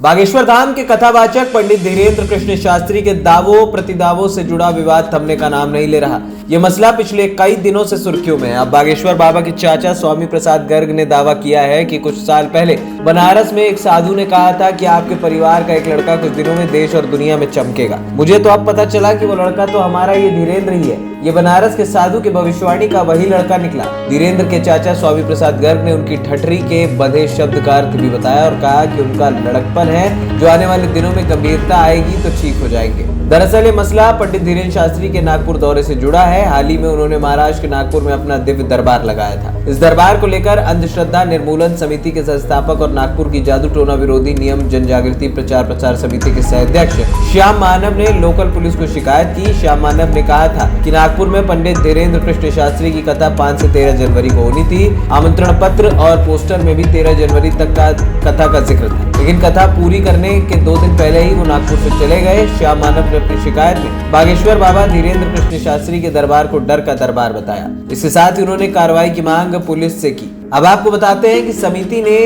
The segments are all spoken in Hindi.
बागेश्वर धाम के कथावाचक पंडित धीरेन्द्र कृष्ण शास्त्री के दावों प्रतिदावों से जुड़ा विवाद थमने का नाम नहीं ले रहा। ये मसला पिछले कई दिनों से सुर्खियों में है। अब बागेश्वर बाबा के चाचा स्वामी प्रसाद गर्ग ने दावा किया है कि कुछ साल पहले बनारस में एक साधु ने कहा था कि आपके परिवार का एक लड़का कुछ दिनों में देश और दुनिया में चमकेगा। मुझे तो अब पता चला कि वो लड़का तो हमारा ये धीरेन्द्र ही है। ये बनारस के साधु की भविष्यवाणी का वही लड़का निकला। धीरेन्द्र के चाचा स्वामी प्रसाद गर्ग ने उनकी ठठरी के बंधे शब्द का अर्थ भी बताया और कहा कि उनका लड़कपन है जो आने वाले दिनों में गंभीरता आएगी तो ठीक हो जाएंगे। दरअसल ये मसला पंडित धीरेन्द्र शास्त्री के नागपुर दौरे से जुड़ा है। हाल ही में उन्होंने महाराष्ट्र के नागपुर में अपना दिव्य दरबार लगाया था। इस दरबार को लेकर अंधश्रद्धा निर्मूलन समिति के संस्थापक और नागपुर की जादू टोना विरोधी नियम जन जागृति प्रचार समिति के सह अध्यक्ष श्याम मानव ने लोकल पुलिस को शिकायत की। श्याम मानव ने कहा था कि नागपुर में पंडित धीरेन्द्र कृष्ण शास्त्री की कथा 5 से 13 जनवरी को होनी थी। आमंत्रण पत्र और पोस्टर में भी 13 जनवरी तक का कथा का जिक्र था, लेकिन कथा पूरी करने के 2 दिन पहले ही वो नागपुर से चले गए। श्याम मानव ने अपनी शिकायत में बागेश्वर बाबा धीरेन्द्र कृष्ण शास्त्री के दरबार को डर का दरबार बताया। इसके साथ ही उन्होंने कार्रवाई की मांग पुलिस से की। अब आपको बताते हैं कि समिति ने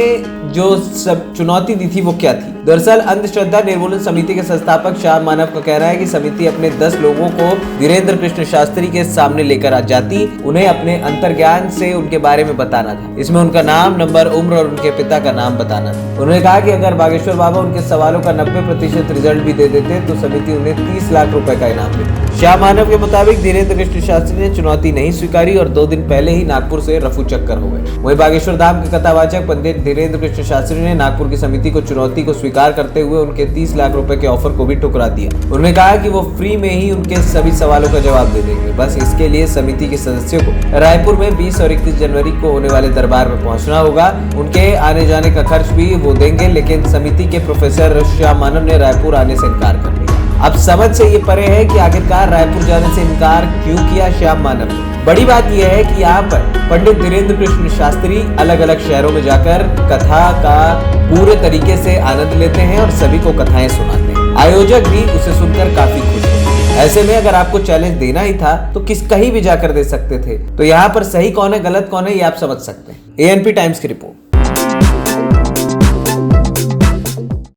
जो चुनौती दी थी वो क्या थी। दरअसल अंधश्रद्धा निर्मूलन समिति के संस्थापक श्याम मानव का कहना है कि समिति अपने 10 लोगों को धीरेन्द्र कृष्ण शास्त्री के सामने लेकर आ जाती। उन्हें अपने अंतर्ज्ञान से उनके बारे में बताना था। इसमें उनका नाम, नंबर, उम्र और उनके पिता का नाम बताना था। उन्होंने कहा कि अगर बागेश्वर बाबा उनके सवालों का 90% रिजल्ट भी दे देते तो समिति उन्हें 30 लाख रुपए का इनाम देती। श्याम मानव के मुताबिक धीरेन्द्र कृष्ण शास्त्री ने चुनौती नहीं स्वीकारी और 2 दिन पहले ही नागपुर से रफू चक्कर हो गए। वहीं बागेश्वर धाम के कथावाचक पंडित धीरेन्द्र कृष्ण शास्त्री ने नागपुर की समिति को चुनौती को स्वीकार करते हुए उनके 30 लाख रुपए के ऑफर को भी ठुकरा दिया। उन्होंने कहा कि वो फ्री में ही उनके सभी सवालों का जवाब दे देंगे। बस इसके लिए समिति के सदस्यों को रायपुर में 20 और 21 जनवरी को होने वाले दरबार में पहुंचना होगा। उनके आने जाने का खर्च भी वो देंगे, लेकिन समिति के प्रोफेसर श्याम मानव ने रायपुर आने से इनकार कर दिया। अब समझ से ये परे है कि आखिरकार रायपुर जाने से इनकार क्यों किया श्याम मानव ने। बड़ी बात यह है कि यहाँ पर पंडित धीरेन्द्र कृष्ण शास्त्री अलग अलग शहरों में जाकर कथा का पूरे तरीके से आनंद लेते हैं और सभी को कथाएं सुनाते हैं। आयोजक भी उसे सुनकर काफी खुश हैं। ऐसे में अगर आपको चैलेंज देना ही था तो कहीं भी जाकर दे सकते थे। तो यहाँ पर सही कौन है, गलत कौन है, ये आप समझ सकते हैं। ANP टाइम्स की रिपोर्ट।